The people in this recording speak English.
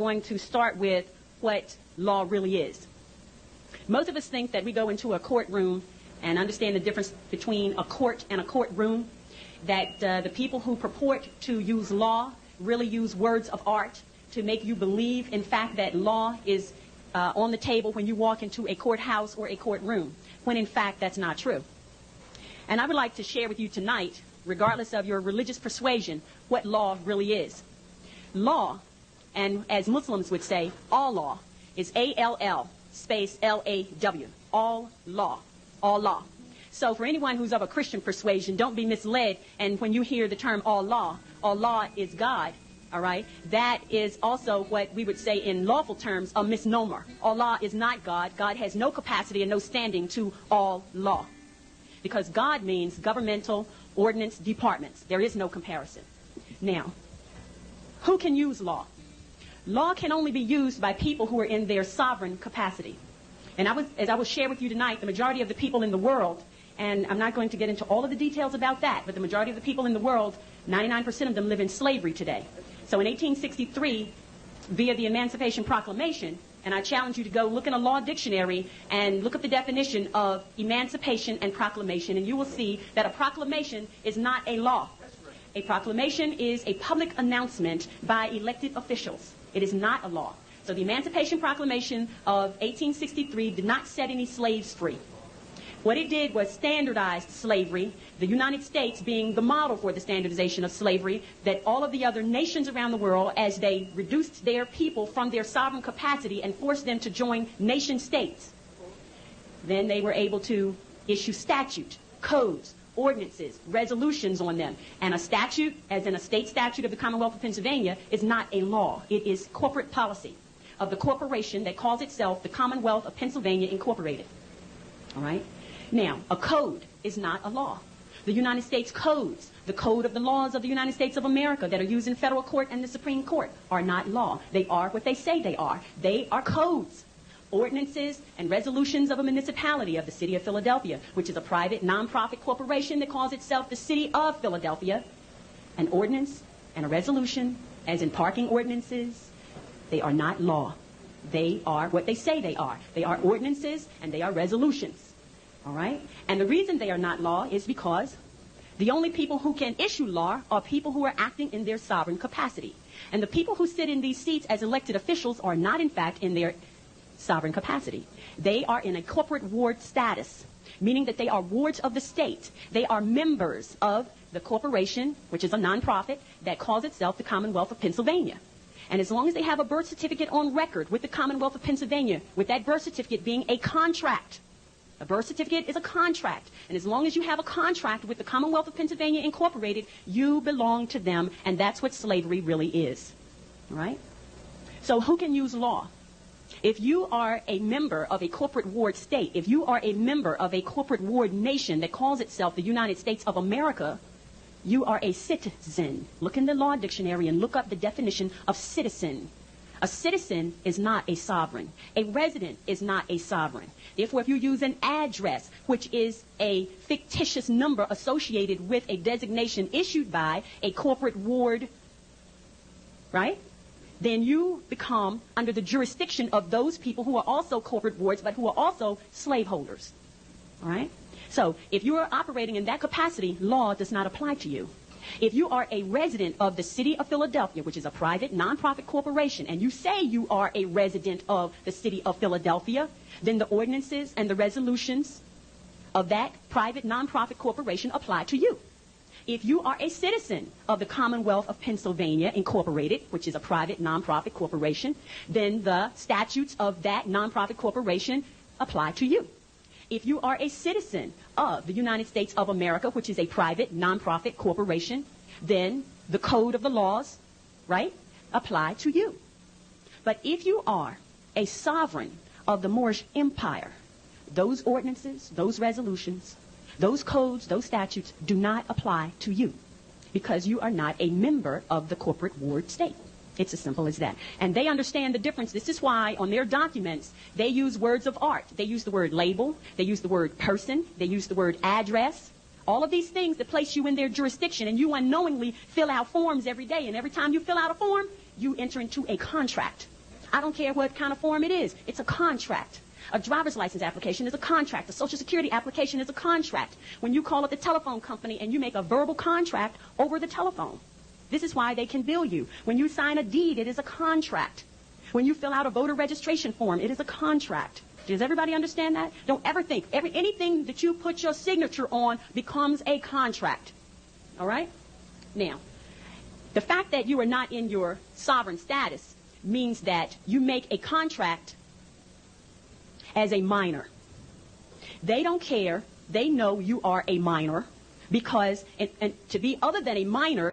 Going to start with what law really is. Most of us think that we go into a courtroom and understand the difference between a court and a courtroom, that the people who purport to use law really use words of art to make you believe, in fact, that law is on the table when you walk into a courthouse or a courtroom, when in fact that's not true. And I would like to share with you tonight, regardless of your religious persuasion, what law really is. Law, and as Muslims would say, all law, is A-L-L space L-A-W. All law. All law. So for anyone who's of a Christian persuasion, don't be misled. And when you hear the term all law is God. All right? That is also what we would say in lawful terms a misnomer. Allah is not God. God has no capacity and no standing to all law. Because God means governmental ordinance departments. There is no comparison. Now, who can use law? Law can only be used by people who are in their sovereign capacity. And as I will share with you tonight, the majority of the people in the world, and I'm not going to get into all of the details about that, but the majority of the people in the world, 99% of them live in slavery today. So in 1863, via the Emancipation Proclamation, and I challenge you to go look in a law dictionary and look up the definition of emancipation and proclamation, and you will see that a proclamation is not a law. A proclamation is a public announcement by elected officials. It is not a law. So the Emancipation Proclamation of 1863 did not set any slaves free. What it did was standardize slavery, the United States being the model for the standardization of slavery, that all of the other nations around the world, as they reduced their people from their sovereign capacity and forced them to join nation states, then they were able to issue statute, codes, ordinances, resolutions on them. And a statute, as in a state statute of the Commonwealth of Pennsylvania, is not a law. It is corporate policy of the corporation that calls itself the Commonwealth of Pennsylvania Incorporated. All right? Now, a code is not a law. The United States codes, the code of the laws of the United States of America that are used in federal court and the Supreme Court, are not law. They are what they say they are. They are codes. Ordinances and resolutions of a municipality of the city of Philadelphia, which is a private nonprofit corporation that calls itself the city of Philadelphia. An ordinance and a resolution, as in parking ordinances, they are not law. They are what they say they are. They are ordinances and they are resolutions. All right? And the reason they are not law is because the only people who can issue law are people who are acting in their sovereign capacity. And the people who sit in these seats as elected officials are not, in fact, in their sovereign capacity. They are in a corporate ward status, meaning that they are wards of the state. They are members of the corporation, which is a nonprofit, that calls itself the Commonwealth of Pennsylvania. And as long as they have a birth certificate on record with the Commonwealth of Pennsylvania, with that birth certificate being a contract, a birth certificate is a contract. And as long as you have a contract with the Commonwealth of Pennsylvania Incorporated, you belong to them, and that's what slavery really is. All right? So who can use law? If you are a member of a corporate ward state, if you are a member of a corporate ward nation that calls itself the United States of America, you are a citizen. Look in the law dictionary and look up the definition of citizen. A citizen is not a sovereign. A resident is not a sovereign. Therefore, if you use an address, which is a fictitious number associated with a designation issued by a corporate ward, right? Then you become under the jurisdiction of those people who are also corporate wards, but who are also slaveholders. All right? So if you are operating in that capacity, law does not apply to you. If you are a resident of the city of Philadelphia, which is a private nonprofit corporation, and you say you are a resident of the city of Philadelphia, then the ordinances and the resolutions of that private nonprofit corporation apply to you. If you are a citizen of the Commonwealth of Pennsylvania Incorporated, which is a private nonprofit corporation, then the statutes of that nonprofit corporation apply to you. If you are a citizen of the United States of America, which is a private nonprofit corporation, then the code of the laws, right, apply to you. But if you are a sovereign of the Moorish Empire, those ordinances, those resolutions, those codes, those statutes do not apply to you because you are not a member of the corporate ward state. It's as simple as that. And they understand the difference. This is why on their documents they use words of art. They use the word label. They use the word person. They use the word address. All of these things that place you in their jurisdiction, and you unknowingly fill out forms every day. And every time you fill out a form, you enter into a contract. I don't care what kind of form it is. It's a contract. A driver's license application is a contract. A Social Security application is a contract. When you call up the telephone company and you make a verbal contract over the telephone, this is why they can bill you. When you sign a deed, it is a contract. When you fill out a voter registration form, it is a contract. Does everybody understand that? Don't ever think anything that you put your signature on becomes a contract. All right? Now, the fact that you are not in your sovereign status means that you make a contract as a minor. They don't care. They know you are a minor because, and to be other than a minor,